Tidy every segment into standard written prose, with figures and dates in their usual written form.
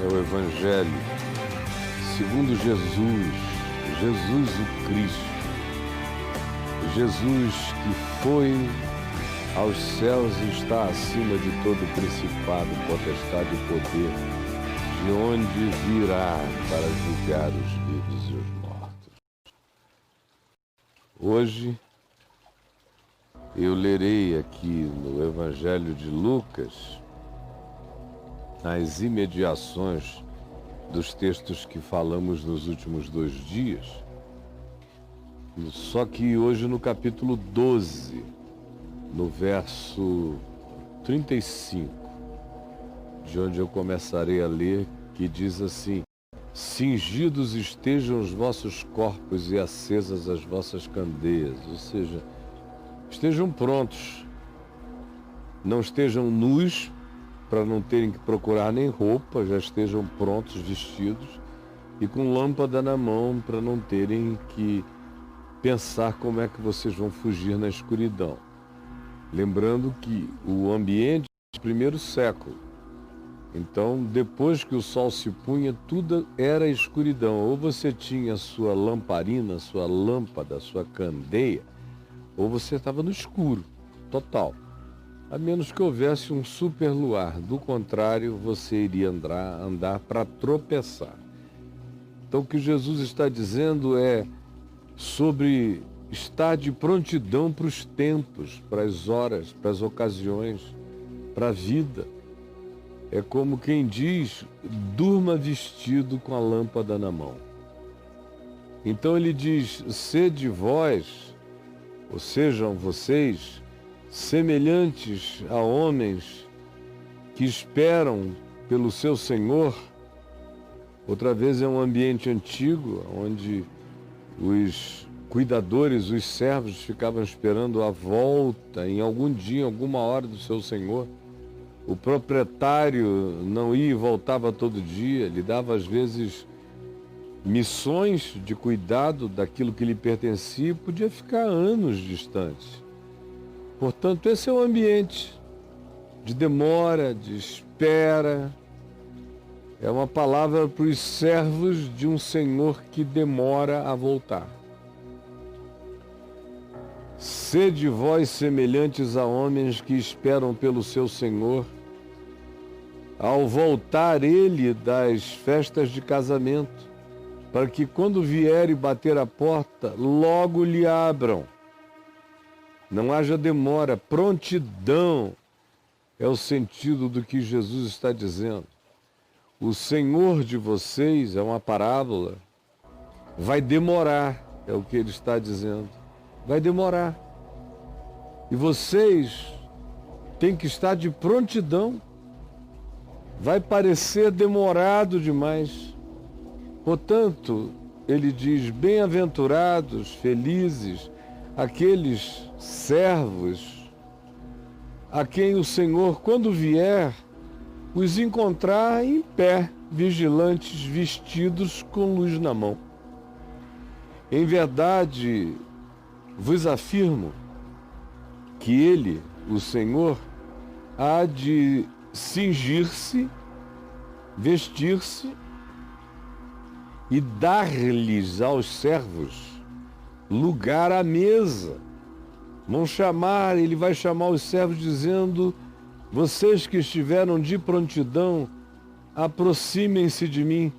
é o Evangelho segundo Jesus, Jesus o Cristo, Jesus que foi aos céus e está acima de todo principado, potestade e poder, de onde virá para julgar os vivos e os mortos. Hoje eu lerei aqui no Evangelho de Lucas, nas imediações dos textos que falamos nos últimos 2 dias, só que hoje no capítulo 12, no verso 35, de onde eu começarei a ler, que diz assim: cingidos estejam os vossos corpos e acesas as vossas candeias, ou seja, estejam prontos, não estejam nus, para não terem que procurar nem roupa, já estejam prontos, vestidos, e com lâmpada na mão, para não terem que pensar como é que vocês vão fugir na escuridão. Lembrando que o ambiente é do primeiro século. Então, depois que o sol se punha, tudo era escuridão. Ou você tinha a sua lamparina, a sua lâmpada, a sua candeia, ou você estava no escuro, total. A menos que houvesse um super luar. Do contrário, você iria andar para tropeçar. Então, o que Jesus está dizendo é sobre estar de prontidão para os tempos, para as horas, para as ocasiões, para a vida. É como quem diz, durma vestido com a lâmpada na mão. Então ele diz, sede vós, ou sejam vocês, semelhantes a homens que esperam pelo seu Senhor. Outra vez é um ambiente antigo, onde os cuidadores, os servos ficavam esperando a volta em algum dia, em alguma hora do seu Senhor. O proprietário não ia e voltava todo dia, lhe dava às vezes missões de cuidado daquilo que lhe pertencia e podia ficar anos distante. Portanto, esse é o ambiente de demora, de espera. É uma palavra para os servos de um Senhor que demora a voltar. Sede vós semelhantes a homens que esperam pelo seu Senhor, ao voltar ele das festas de casamento, para que quando vier e bater a porta, logo lhe abram. Não haja demora, prontidão é o sentido do que Jesus está dizendo. O Senhor de vocês, é uma parábola, vai demorar, é o que ele está dizendo. Vai demorar. E vocês têm que estar de prontidão. Vai parecer demorado demais. Portanto, ele diz, bem-aventurados, felizes, aqueles servos a quem o Senhor, quando vier, os encontrar em pé, vigilantes, vestidos com luz na mão. Em verdade, vos afirmo que ele, o Senhor, há de cingir-se, vestir-se e dar-lhes aos servos lugar à mesa. Ele vai chamar os servos dizendo, vocês que estiveram de prontidão, aproximem-se de mim.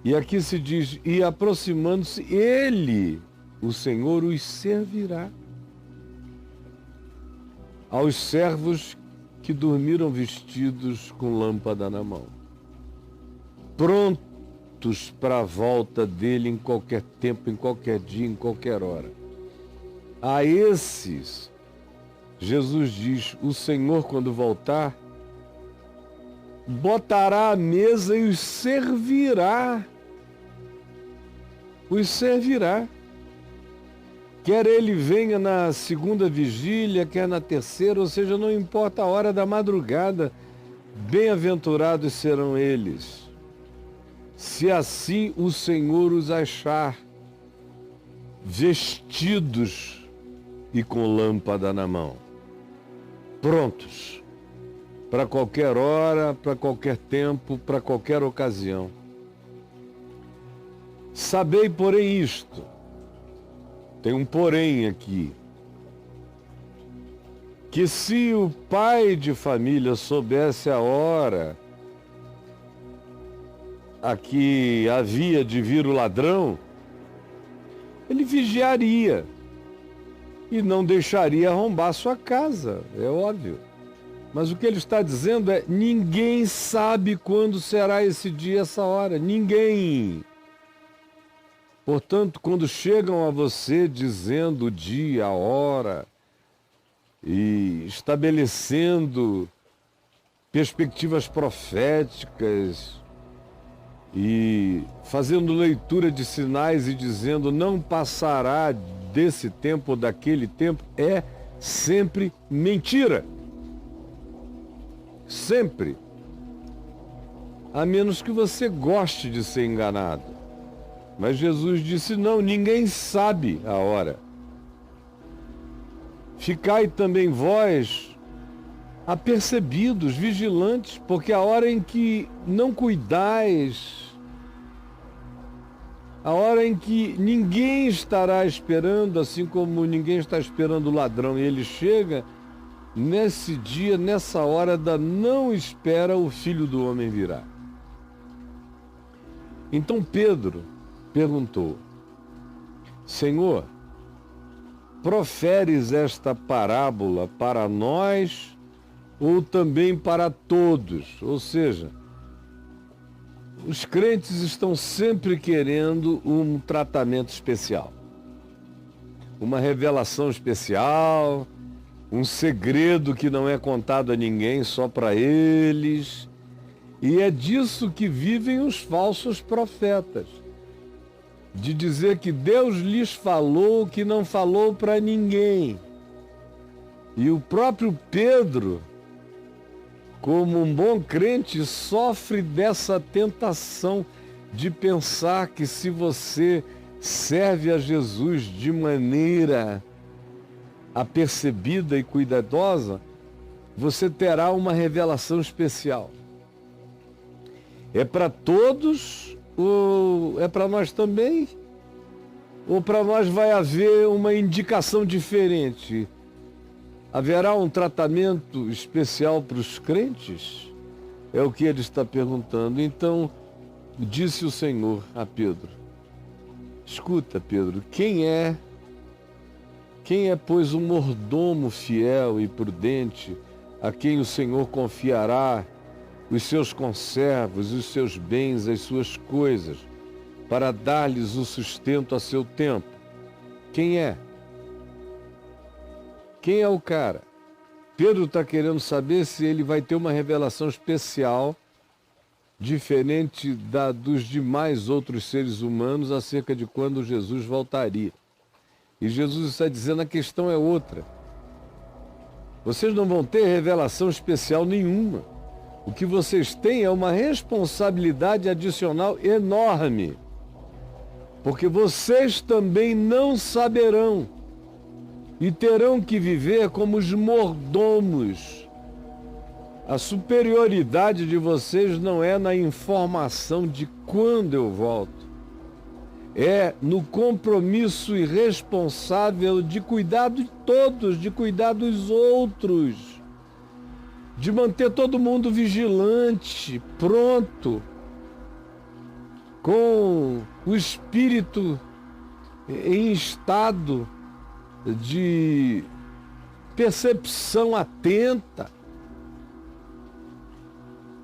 E aqui se diz, e aproximando-se, ele, o Senhor, os servirá. Aos servos que dormiram vestidos com lâmpada na mão, prontos para a volta dele em qualquer tempo, em qualquer dia, em qualquer hora. A esses, Jesus diz, o Senhor, quando voltar, botará a mesa e os servirá. Os servirá. Quer ele venha na segunda vigília, quer na terceira, ou seja, não importa a hora da madrugada, bem-aventurados serão eles, se assim o Senhor os achar, vestidos e com lâmpada na mão, prontos para qualquer hora, para qualquer tempo, para qualquer ocasião. Sabei, porém, isto. Tem um porém aqui. Que se o pai de família soubesse a hora a que havia de vir o ladrão, ele vigiaria e não deixaria arrombar sua casa, é óbvio. Mas o que ele está dizendo é: ninguém sabe quando será esse dia, essa hora. Ninguém. Portanto, quando chegam a você dizendo o dia, a hora, e estabelecendo perspectivas proféticas, e fazendo leitura de sinais e dizendo não passará desse tempo ou daquele tempo, é sempre mentira. Sempre. A menos que você goste de ser enganado. Mas Jesus disse: não, ninguém sabe a hora. Ficai também vós apercebidos, vigilantes, porque a hora em que não cuidais, a hora em que ninguém estará esperando, assim como ninguém está esperando o ladrão e ele chega, nesse dia, nessa hora da não espera, o Filho do Homem virá. Então Pedro perguntou: Senhor, proferes esta parábola para nós ou também para todos? Ou seja, os crentes estão sempre querendo um tratamento especial, uma revelação especial, um segredo que não é contado a ninguém, só para eles. E é disso que vivem os falsos profetas, de dizer que Deus lhes falou o que não falou para ninguém. E o próprio Pedro, como um bom crente, sofre dessa tentação de pensar que se você serve a Jesus de maneira apercebida e cuidadosa, você terá uma revelação especial. É para todos ou é para nós também? Ou para nós vai haver uma indicação diferente? Haverá um tratamento especial para os crentes? É o que ele está perguntando. Então, disse o Senhor a Pedro: escuta, Pedro, quem é, pois, o mordomo fiel e prudente a quem o Senhor confiará os seus conservos, os seus bens, as suas coisas, para dar-lhes o sustento a seu tempo? Quem é? Quem é o cara? Pedro está querendo saber se ele vai ter uma revelação especial, diferente dos demais outros seres humanos, acerca de quando Jesus voltaria. E Jesus está dizendo: a questão é outra. Vocês não vão ter revelação especial nenhuma. O que vocês têm é uma responsabilidade adicional enorme, porque vocês também não saberão e terão que viver como os mordomos. A superioridade de vocês não é na informação de quando eu volto, é no compromisso irresponsável de cuidar de todos, de cuidar dos outros, de manter todo mundo vigilante, pronto, com o espírito em estado de percepção atenta.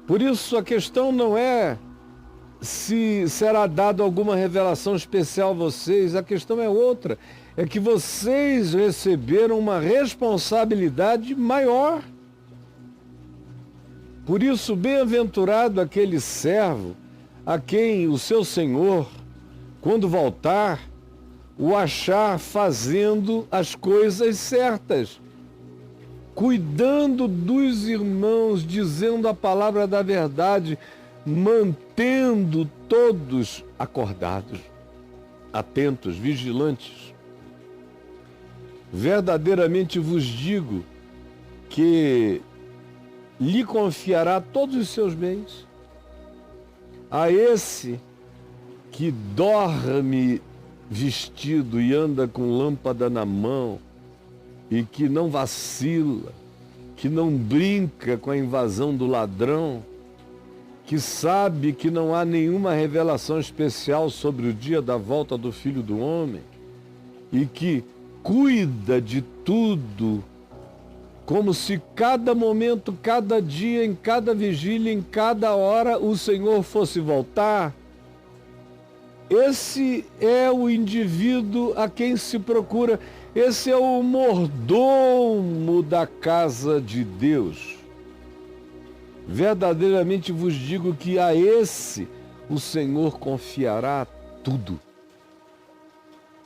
Por isso a questão não é se será dado alguma revelação especial a vocês, a questão é outra, é que vocês receberam uma responsabilidade maior. Por isso, bem-aventurado aquele servo a quem o seu Senhor, quando voltar, o achar fazendo as coisas certas, cuidando dos irmãos, dizendo a palavra da verdade, mantendo todos acordados, atentos, vigilantes. Verdadeiramente vos digo que lhe confiará todos os seus bens. A esse que dorme vestido e anda com lâmpada na mão e que não vacila, que não brinca com a invasão do ladrão, que sabe que não há nenhuma revelação especial sobre o dia da volta do Filho do Homem e que cuida de tudo, como se cada momento, cada dia, em cada vigília, em cada hora, o Senhor fosse voltar. Esse é o indivíduo a quem se procura. Esse é o mordomo da casa de Deus. Verdadeiramente vos digo que a esse o Senhor confiará tudo.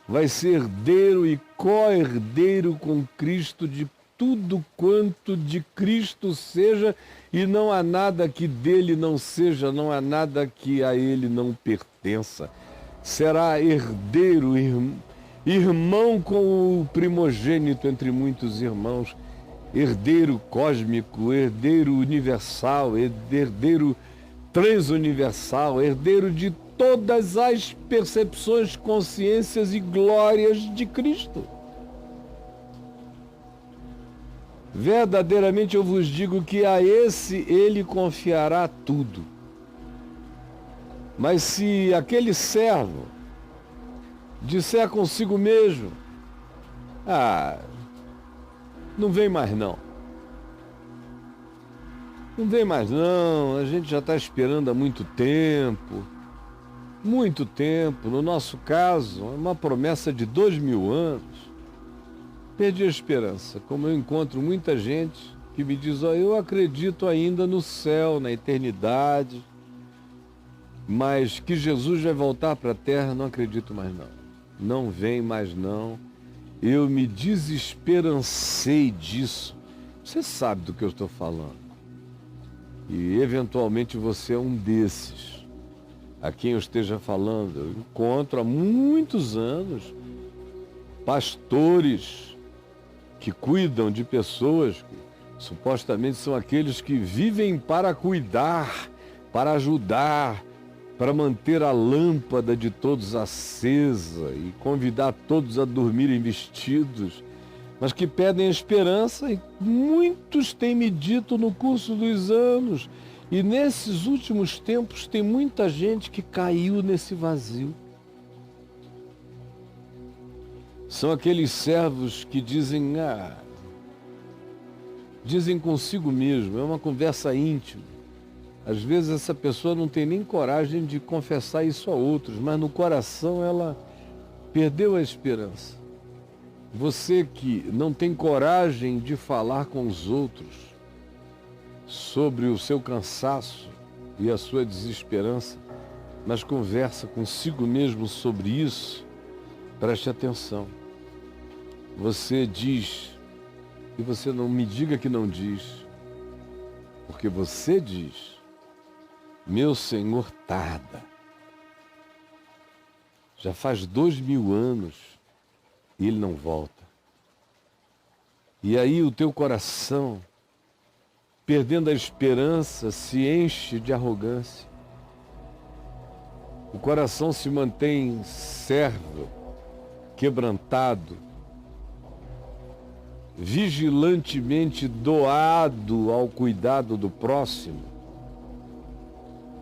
Vai ser herdeiro e co-herdeiro com Cristo de tudo quanto de Cristo seja, e não há nada que dele não seja, não há nada que a ele não pertença. Será herdeiro, irmão com o primogênito entre muitos irmãos, herdeiro cósmico, herdeiro universal, herdeiro transuniversal, herdeiro de todas as percepções, consciências e glórias de Cristo. Verdadeiramente eu vos digo que a esse ele confiará tudo. Mas se aquele servo disser consigo mesmo, não vem mais não. Não vem mais não, a gente já está esperando há muito tempo. Muito tempo, no nosso caso, uma promessa de 2000 anos. Perdi a esperança, como eu encontro muita gente que me diz, eu acredito ainda no céu, na eternidade, mas que Jesus vai voltar para a terra, não acredito mais não. Não vem mais não. Eu me desesperancei disso. Você sabe do que eu estou falando. E eventualmente você é um desses a quem eu esteja falando. Eu encontro há muitos anos pastores que cuidam de pessoas que supostamente são aqueles que vivem para cuidar, para ajudar, para manter a lâmpada de todos acesa e convidar todos a dormirem vestidos, mas que pedem esperança, e muitos têm me dito no curso dos anos, e nesses últimos tempos tem muita gente que caiu nesse vazio. São aqueles servos que dizem consigo mesmo, é uma conversa íntima. Às vezes essa pessoa não tem nem coragem de confessar isso a outros, mas no coração ela perdeu a esperança. Você que não tem coragem de falar com os outros sobre o seu cansaço e a sua desesperança, mas conversa consigo mesmo sobre isso, preste atenção. Você diz, e você não me diga que não diz, porque você diz, meu Senhor tarda. Já faz 2000 anos e ele não volta. E aí o teu coração, perdendo a esperança, se enche de arrogância. O coração se mantém servo, quebrantado, vigilantemente doado ao cuidado do próximo,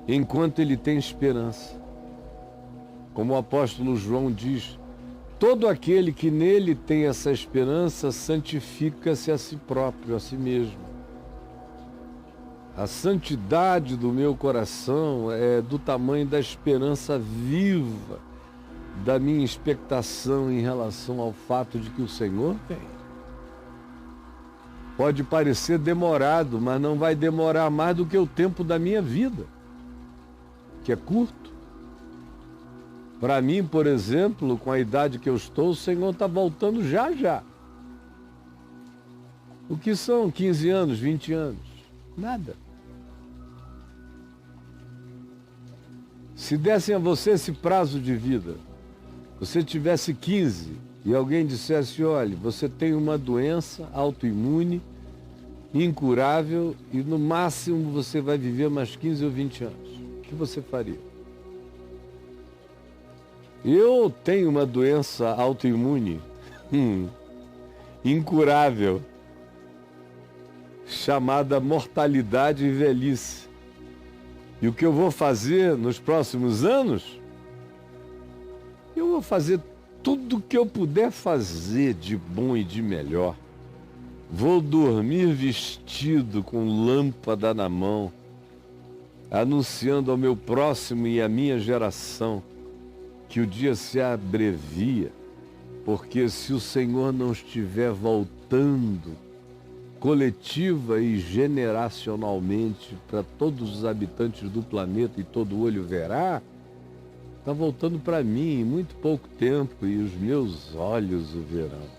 enquanto ele tem esperança. Como o apóstolo João diz, todo aquele que nele tem essa esperança santifica-se a si próprio, a si mesmo. A santidade do meu coração é do tamanho da esperança viva, da minha expectação em relação ao fato de que o Senhor vem. Pode parecer demorado, mas não vai demorar mais do que o tempo da minha vida, que é curto. Para mim, por exemplo, com a idade que eu estou, o Senhor está voltando já já. O que são 15 anos, 20 anos? Nada. Se dessem a você esse prazo de vida, você tivesse 15 e alguém dissesse, olha, você tem uma doença autoimune incurável e no máximo você vai viver mais 15 ou 20 anos. O que você faria? Eu tenho uma doença autoimune incurável, chamada mortalidade e velhice. E o que eu vou fazer nos próximos anos? Eu vou fazer tudo o que eu puder fazer de bom e de melhor. Vou dormir vestido com lâmpada na mão, anunciando ao meu próximo e à minha geração que o dia se abrevia, porque se o Senhor não estiver voltando coletiva e generacionalmente para todos os habitantes do planeta e todo olho verá, está voltando para mim em muito pouco tempo e os meus olhos o verão.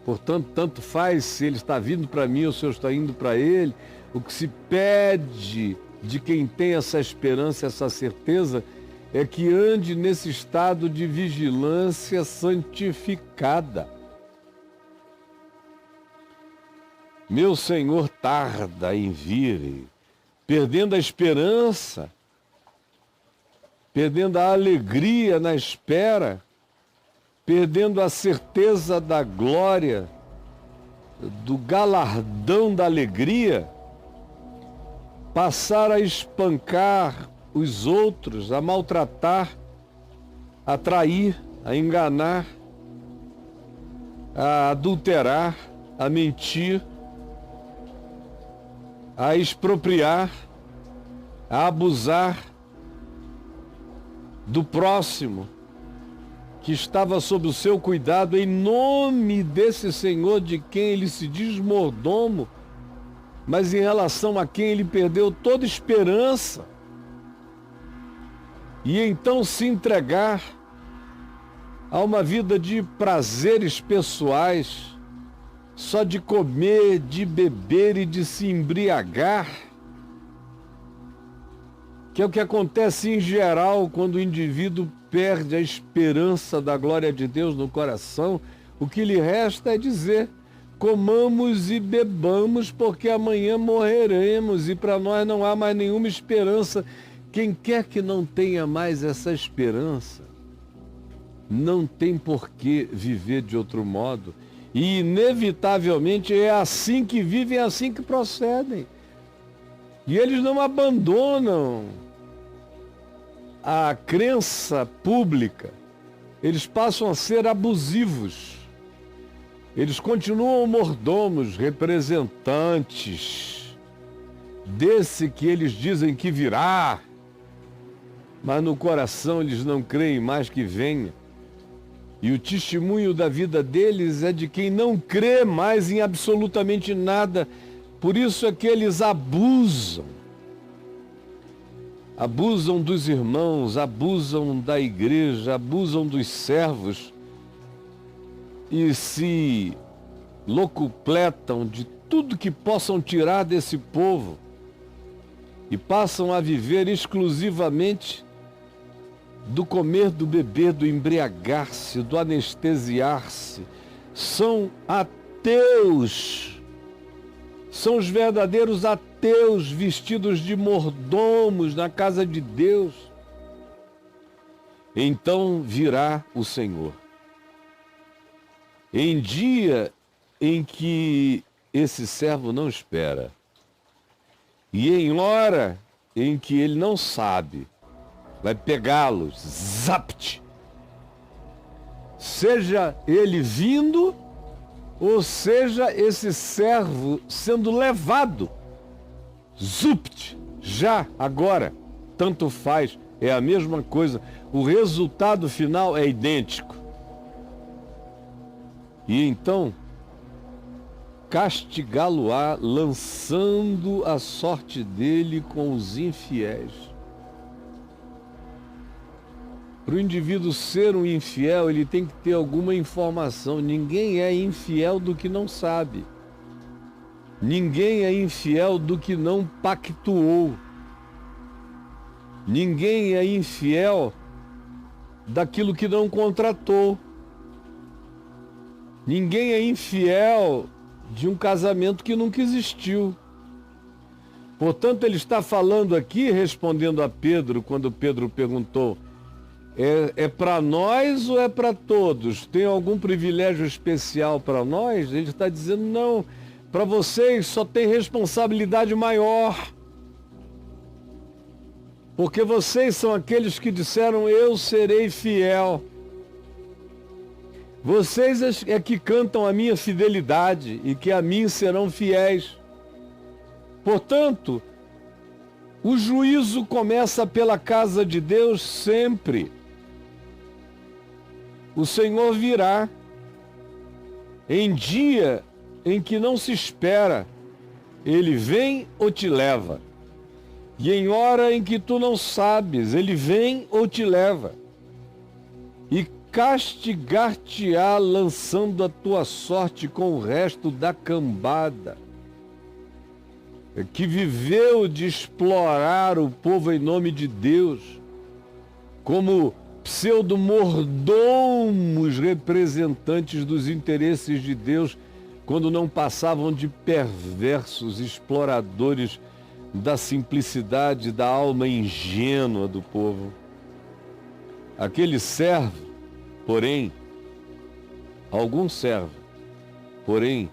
Portanto, tanto faz se ele está vindo para mim ou se eu estou indo para ele. O que se pede de quem tem essa esperança, essa certeza, é que ande nesse estado de vigilância santificada. Meu Senhor tarda em vir, perdendo a esperança, perdendo a alegria na espera, perdendo a certeza da glória, do galardão da alegria, passar a espancar os outros, a maltratar, a trair, a enganar, a adulterar, a mentir, a expropriar, a abusar do próximo que estava sob o seu cuidado, em nome desse Senhor de quem ele se diz mordomo, mas em relação a quem ele perdeu toda esperança. E então se entregar a uma vida de prazeres pessoais, só de comer, de beber e de se embriagar, que é o que acontece em geral quando o indivíduo perde a esperança da glória de Deus no coração. O que lhe resta é dizer: comamos e bebamos, porque amanhã morreremos, e para nós não há mais nenhuma esperança. Quem quer que não tenha mais essa esperança, não tem por que viver de outro modo. E inevitavelmente é assim que vivem, é assim que procedem. E eles não abandonam a crença pública, eles passam a ser abusivos. Eles continuam mordomos, representantes desse que eles dizem que virá, mas no coração eles não creem mais que venha. E o testemunho da vida deles é de quem não crê mais em absolutamente nada. Por isso é que eles abusam. Abusam dos irmãos, abusam da igreja, abusam dos servos e se locupletam de tudo que possam tirar desse povo e passam a viver exclusivamente do comer, do beber, do embriagar-se, do anestesiar-se. São ateus. São os verdadeiros ateus vestidos de mordomos na casa de Deus. Então virá o Senhor. Em dia em que esse servo não espera, e em hora em que ele não sabe, vai pegá-los, zapt! Seja ele vindo, ou seja esse servo sendo levado, zupt, já, agora, tanto faz, é a mesma coisa, o resultado final é idêntico. E então, castigá-lo-á, lançando a sorte dele com os infiéis. Para o indivíduo ser um infiel, ele tem que ter alguma informação. Ninguém é infiel do que não sabe. Ninguém é infiel do que não pactuou. Ninguém é infiel daquilo que não contratou. Ninguém é infiel de um casamento que nunca existiu. Portanto, ele está falando aqui, respondendo a Pedro, quando Pedro perguntou, é para nós ou é para todos? Tem algum privilégio especial para nós? Ele está dizendo, não, para vocês só tem responsabilidade maior. Porque vocês são aqueles que disseram, eu serei fiel. Vocês é que cantam a minha fidelidade e que a mim serão fiéis. Portanto, o juízo começa pela casa de Deus sempre. O Senhor virá em dia em que não se espera. Ele vem ou te leva. E em hora em que tu não sabes, ele vem ou te leva. E castigar-te-á, lançando a tua sorte com o resto da cambada, que viveu de explorar o povo em nome de Deus, como pseudo-mordomos representantes dos interesses de Deus, quando não passavam de perversos exploradores da simplicidade da alma ingênua do povo. Aquele servo, porém, algum servo, porém,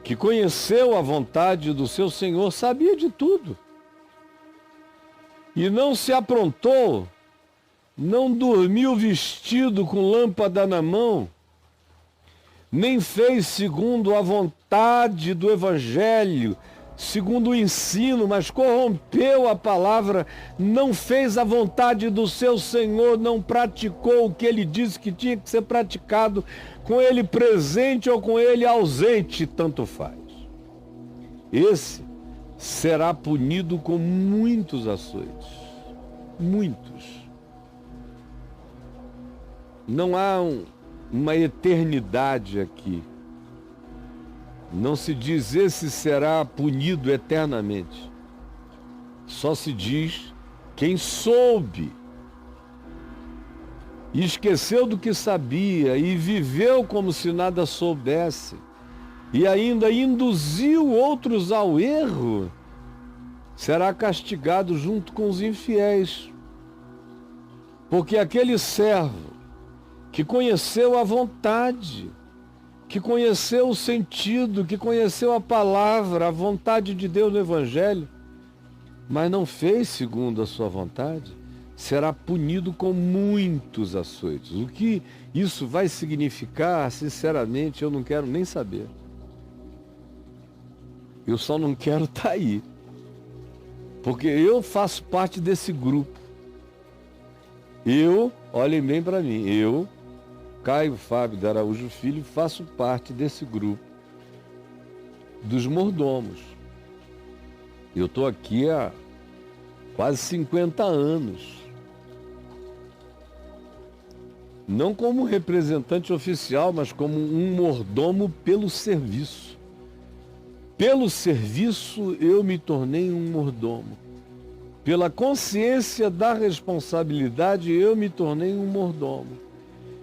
que conheceu a vontade do seu Senhor, sabia de tudo. E não se aprontou, não dormiu vestido com lâmpada na mão, nem fez segundo a vontade do Evangelho, segundo o ensino, mas corrompeu a palavra, não fez a vontade do seu Senhor, não praticou o que ele disse que tinha que ser praticado, com ele presente ou com ele ausente, tanto faz. Esse será punido com muitos açoites. Muitos. Não há uma eternidade aqui. Não se diz esse será punido eternamente. Só se diz quem soube e esqueceu do que sabia e viveu como se nada soubesse e ainda induziu outros ao erro, será castigado junto com os infiéis. Porque aquele servo que conheceu a vontade, que conheceu o sentido, que conheceu a palavra, a vontade de Deus no Evangelho, mas não fez segundo a sua vontade, será punido com muitos açoites. O que isso vai significar, sinceramente, eu não quero nem saber. Eu só não quero estar aí. Porque eu faço parte desse grupo. Olhem bem para mim, Caio Fábio de Araújo Filho, faço parte desse grupo dos mordomos. Eu estou aqui há quase 50 anos. Não como representante oficial, mas como um mordomo pelo serviço. Pelo serviço eu me tornei um mordomo. Pela consciência da responsabilidade eu me tornei um mordomo.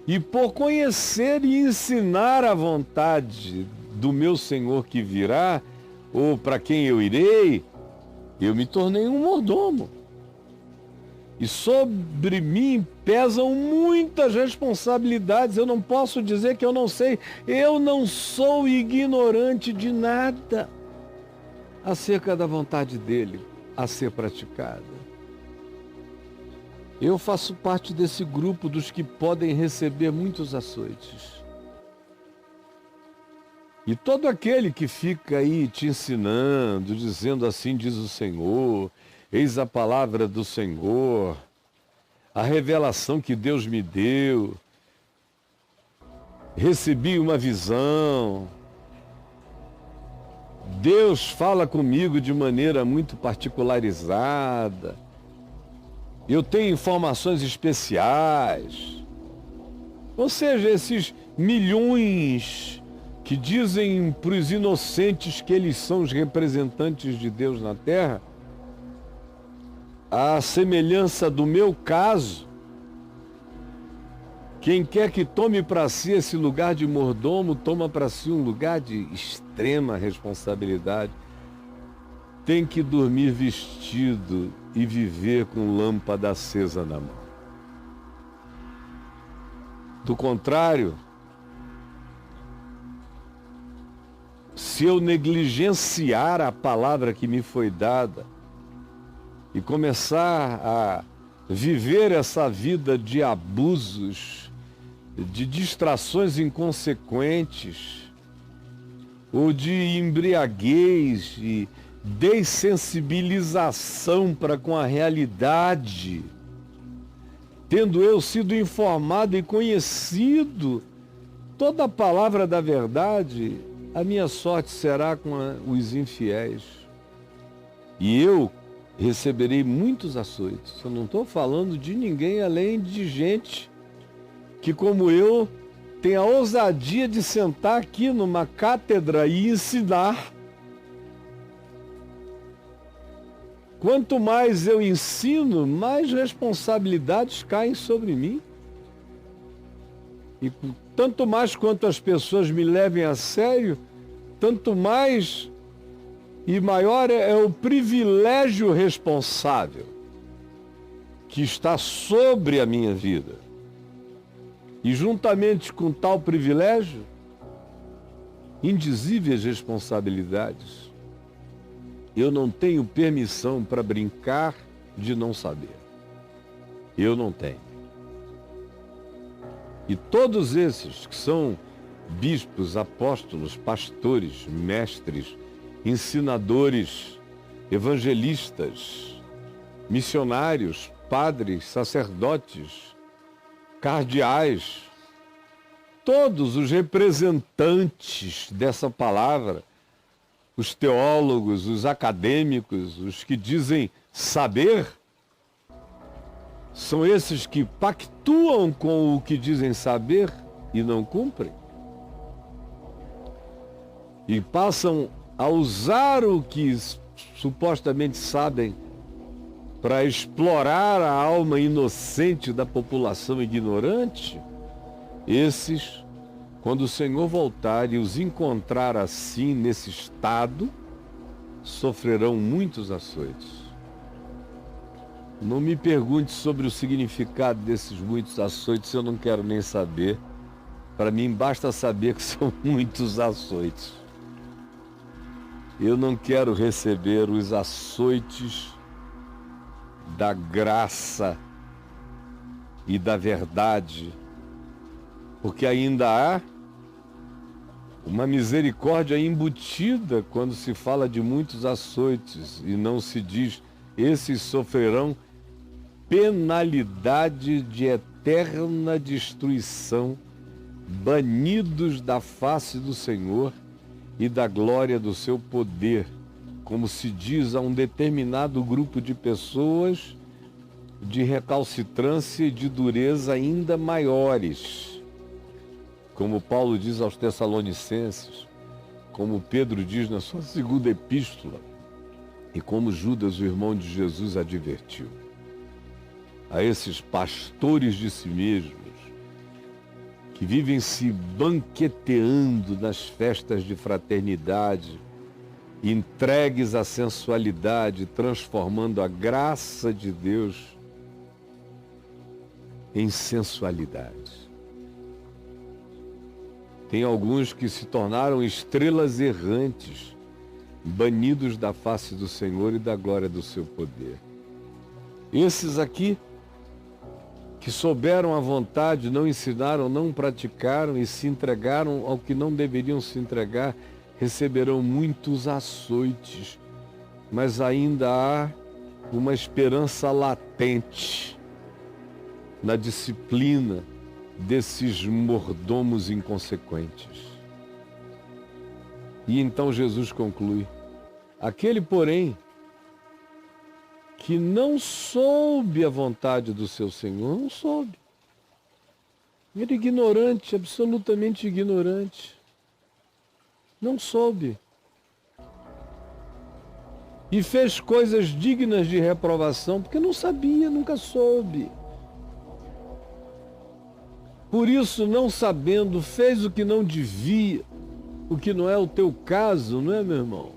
E por conhecer e ensinar a vontade do meu Senhor que virá, ou para quem eu irei, eu me tornei um mordomo. E sobre mim pesam muitas responsabilidades. Eu não posso dizer que eu não sei. Eu não sou ignorante de nada acerca da vontade dele a ser praticada. Eu faço parte desse grupo dos que podem receber muitos açoites. E todo aquele que fica aí te ensinando, dizendo assim diz o Senhor, eis a palavra do Senhor, a revelação que Deus me deu, recebi uma visão, Deus fala comigo de maneira muito particularizada, eu tenho informações especiais. Ou seja, esses milhões que dizem para os inocentes que eles são os representantes de Deus na terra, à semelhança do meu caso, quem quer que tome para si esse lugar de mordomo, toma para si um lugar de estresse. extrema responsabilidade, tem que dormir vestido e viver com lâmpada acesa na mão. Do contrário, se eu negligenciar a palavra que me foi dada e começar a viver essa vida de abusos, de distrações inconsequentes, ou de embriaguez e dessensibilização para com a realidade, tendo eu sido informado e conhecido toda a palavra da verdade, a minha sorte será com os infiéis. E eu receberei muitos açoites. Eu não estou falando de ninguém além de gente que, como eu, tem a ousadia de sentar aqui numa cátedra e ensinar. Quanto mais eu ensino, mais responsabilidades caem sobre mim. E tanto mais quanto as pessoas me levem a sério, tanto mais e maior é o privilégio responsável que está sobre a minha vida. E juntamente com tal privilégio, indizíveis responsabilidades. Eu não tenho permissão para brincar de não saber. Eu não tenho. E todos esses que são bispos, apóstolos, pastores, mestres, ensinadores, evangelistas, missionários, padres, sacerdotes, cardeais, todos os representantes dessa palavra, os teólogos, os acadêmicos, os que dizem saber, são esses que pactuam com o que dizem saber e não cumprem. E passam a usar o que supostamente sabem para explorar a alma inocente da população ignorante. Esses, quando o Senhor voltar e os encontrar assim, nesse estado, sofrerão muitos açoites. Não me pergunte sobre o significado desses muitos açoites, eu não quero nem saber. Para mim, basta saber que são muitos açoites. Eu não quero receber os açoites da graça e da verdade, porque ainda há uma misericórdia embutida quando se fala de muitos açoites e não se diz, esses sofrerão penalidade de eterna destruição, banidos da face do Senhor e da glória do seu poder, como se diz a um determinado grupo de pessoas de recalcitrância e de dureza ainda maiores, como Paulo diz aos Tessalonicenses, como Pedro diz na sua segunda epístola, e como Judas, o irmão de Jesus, advertiu. A esses pastores de si mesmos, que vivem se banqueteando nas festas de fraternidade, entregues à sensualidade, transformando a graça de Deus em sensualidade. Tem alguns que se tornaram estrelas errantes, banidos da face do Senhor e da glória do seu poder. Esses aqui, que souberam a vontade, não ensinaram, não praticaram e se entregaram ao que não deveriam se entregar, receberão muitos açoites, mas ainda há uma esperança latente na disciplina desses mordomos inconsequentes. E então Jesus conclui: aquele, porém, que não soube a vontade do seu Senhor, não soube. Era ignorante, absolutamente ignorante. Não soube. E fez coisas dignas de reprovação, porque não sabia, nunca soube. Por isso, não sabendo, fez o que não devia, o que não é o teu caso, não é, meu irmão?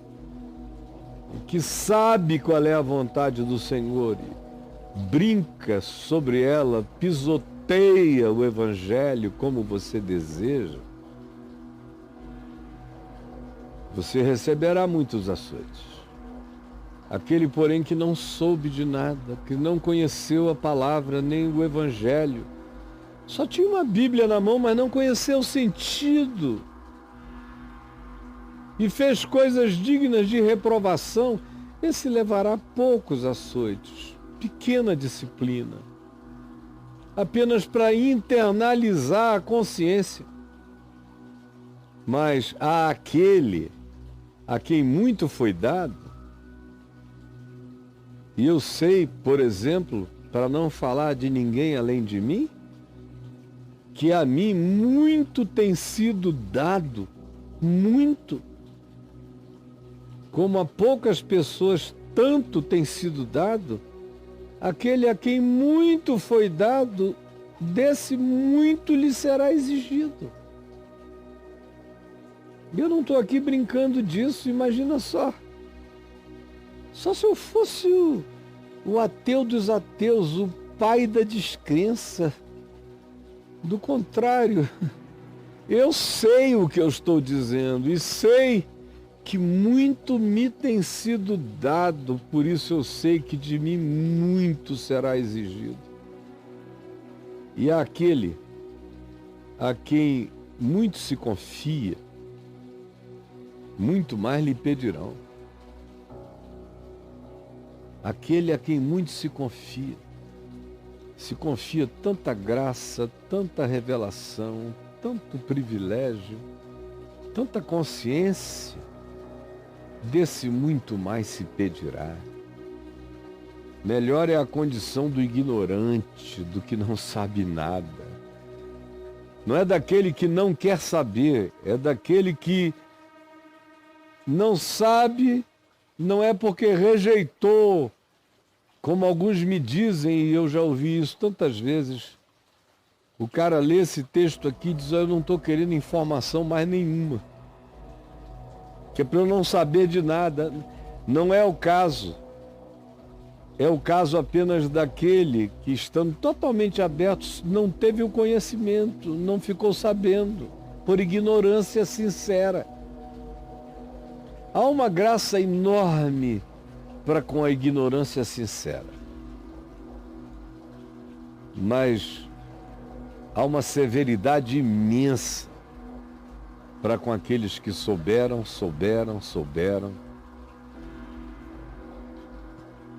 Que sabe qual é a vontade do Senhor, e brinca sobre ela, pisoteia o Evangelho como você deseja, você receberá muitos açoites. Aquele, porém, que não soube de nada, que não conheceu a palavra nem o Evangelho, só tinha uma Bíblia na mão, mas não conheceu o sentido, e fez coisas dignas de reprovação, esse levará poucos açoites, pequena disciplina, apenas para internalizar a consciência. Mas há aquele a quem muito foi dado, e eu sei, por exemplo, para não falar de ninguém além de mim, que a mim muito tem sido dado, muito. Como a poucas pessoas tanto tem sido dado, aquele a quem muito foi dado, desse muito lhe será exigido. Eu não estou aqui brincando disso, imagina só. Só se eu fosse o ateu dos ateus, o pai da descrença. Do contrário, eu sei o que eu estou dizendo e sei que muito me tem sido dado, por isso eu sei que de mim muito será exigido. E aquele a quem muito se confia, muito mais lhe pedirão. Aquele a quem muito se confia tanta graça, tanta revelação, tanto privilégio, tanta consciência, desse muito mais se pedirá. Melhor é a condição do ignorante, do que não sabe nada. Não é daquele que não quer saber, é daquele que não sabe, não é porque rejeitou, como alguns me dizem, e eu já ouvi isso tantas vezes. O cara lê esse texto aqui e diz: eu não estou querendo informação mais nenhuma, que é para eu não saber de nada. Não é o caso. É o caso apenas daquele que, estando totalmente aberto, não teve o conhecimento, não ficou sabendo, por ignorância sincera. Há uma graça enorme para com a ignorância sincera, mas há uma severidade imensa para com aqueles que souberam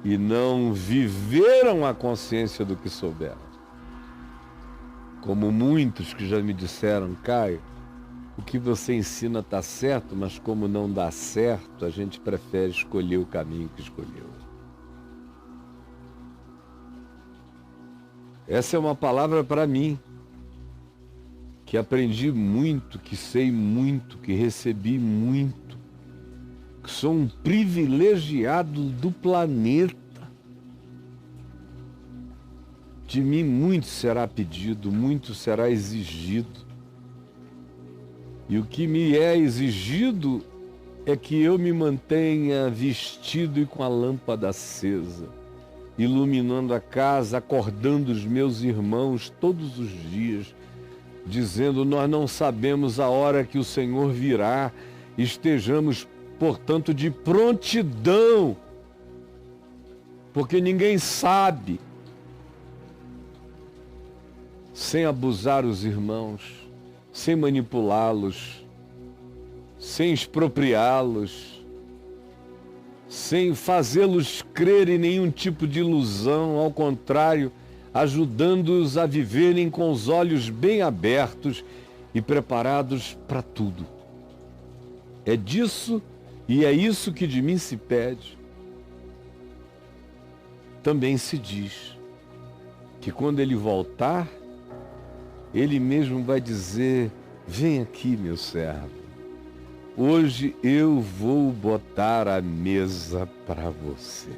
e não viveram a consciência do que souberam. Como muitos que já me disseram: Caio, o que você ensina está certo, mas como não dá certo, a gente prefere escolher o caminho que escolheu. Essa é uma palavra para mim, que aprendi muito, que sei muito, que recebi muito, que sou um privilegiado do planeta. De mim muito será pedido, muito será exigido. E o que me é exigido é que eu me mantenha vestido e com a lâmpada acesa, iluminando a casa, acordando os meus irmãos todos os dias, dizendo: nós não sabemos a hora que o Senhor virá, estejamos, portanto, de prontidão, porque ninguém sabe, sem abusar os irmãos, sem manipulá-los, sem expropriá-los, sem fazê-los crer em nenhum tipo de ilusão, ao contrário, ajudando-os a viverem com os olhos bem abertos e preparados para tudo. É disso e é isso que de mim se pede. Também se diz que quando ele voltar, ele mesmo vai dizer: vem aqui, meu servo, hoje eu vou botar a mesa para você.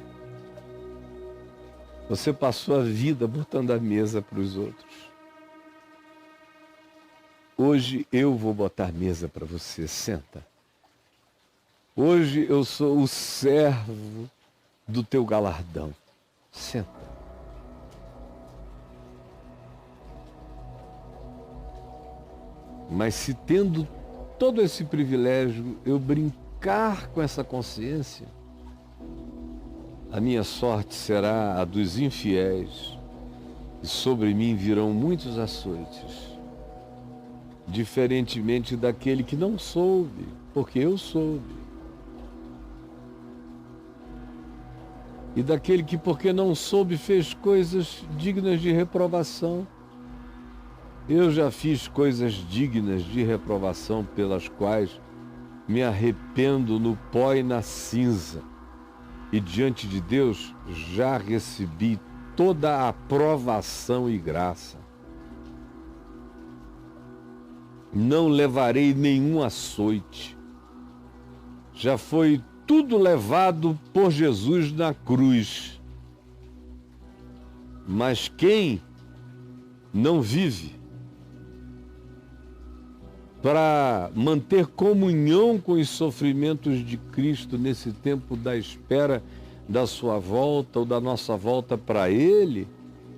Você passou a vida botando a mesa para os outros. Hoje eu vou botar mesa para você, senta. Hoje eu sou o servo do teu galardão, senta. Mas se tendo todo esse privilégio, eu brincar com essa consciência, a minha sorte será a dos infiéis, e sobre mim virão muitos açoites, diferentemente daquele que não soube, porque eu soube. E daquele que, porque não soube, fez coisas dignas de reprovação. Eu já fiz coisas dignas de reprovação, pelas quais me arrependo no pó e na cinza. E diante de Deus já recebi toda a aprovação e graça. Não levarei nenhum açoite. Já foi tudo levado por Jesus na cruz. Mas quem não vive para manter comunhão com os sofrimentos de Cristo nesse tempo da espera da sua volta ou da nossa volta para Ele,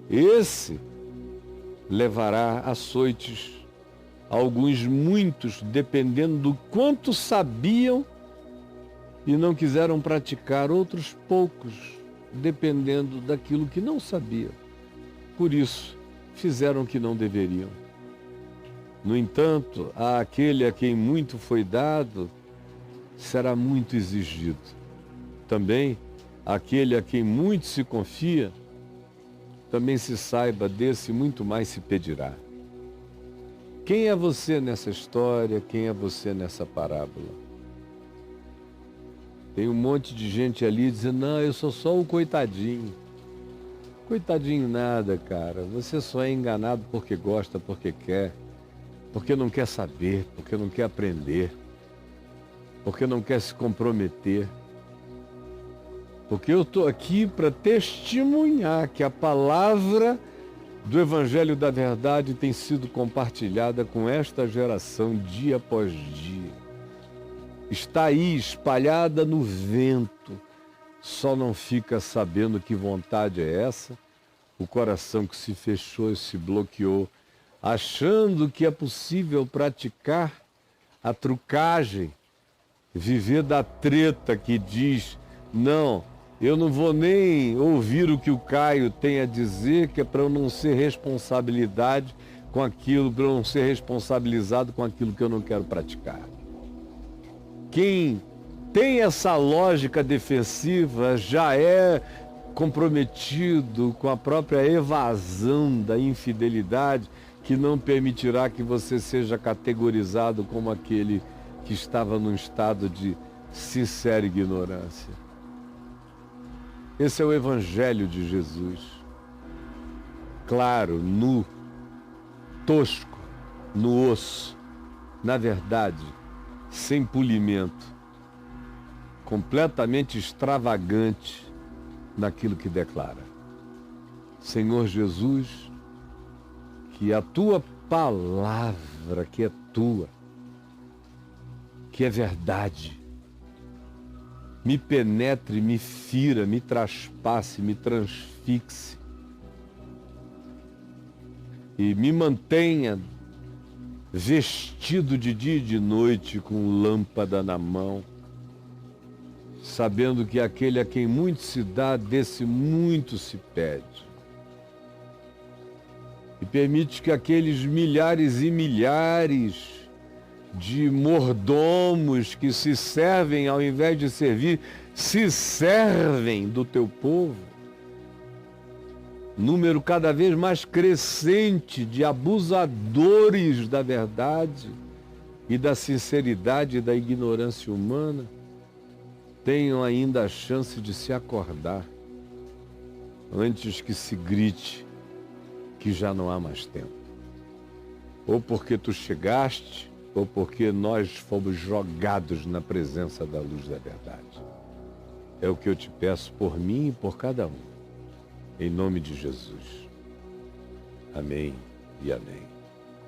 esse levará açoites, alguns muitos, dependendo do quanto sabiam e não quiseram praticar, outros poucos, dependendo daquilo que não sabiam. Por isso, fizeram o que não deveriam. No entanto, àquele a quem muito foi dado, será muito exigido. Também, aquele a quem muito se confia, também se saiba desse muito mais se pedirá. Quem é você nessa história? Quem é você nessa parábola? Tem um monte de gente ali dizendo, não, eu sou só o coitadinho. Coitadinho nada, cara. Você só é enganado porque gosta, porque quer, porque não quer saber, porque não quer aprender, porque não quer se comprometer. Porque eu estou aqui para testemunhar que a palavra do Evangelho da Verdade tem sido compartilhada com esta geração dia após dia. Está aí espalhada no vento, só não fica sabendo que vontade é essa, o coração que se fechou e se bloqueou, achando que é possível praticar a trucagem, viver da treta que diz, não, eu não vou nem ouvir o que o Caio tem a dizer, que é para eu não ser responsabilidade com aquilo, para eu não ser responsabilizado com aquilo que eu não quero praticar. Quem tem essa lógica defensiva já é comprometido com a própria evasão da infidelidade, que não permitirá que você seja categorizado como aquele que estava num estado de sincera ignorância. Esse é o Evangelho de Jesus. Claro, nu, tosco, no osso, na verdade, sem polimento, completamente extravagante naquilo que declara. Senhor Jesus, que a tua palavra, que é tua, que é verdade, me penetre, me fira, me traspasse, me transfixe e me mantenha vestido de dia e de noite com lâmpada na mão, sabendo que aquele a quem muito se dá, desse muito se pede. E permite que aqueles milhares e milhares de mordomos que se servem ao invés de servir, se servem do teu povo. Número cada vez mais crescente de abusadores da verdade e da sinceridade e da ignorância humana, tenham ainda a chance de se acordar antes que se grite que já não há mais tempo. Ou porque tu chegaste, ou porque nós fomos jogados na presença da luz da verdade. É o que eu te peço por mim e por cada um. Em nome de Jesus. Amém e amém.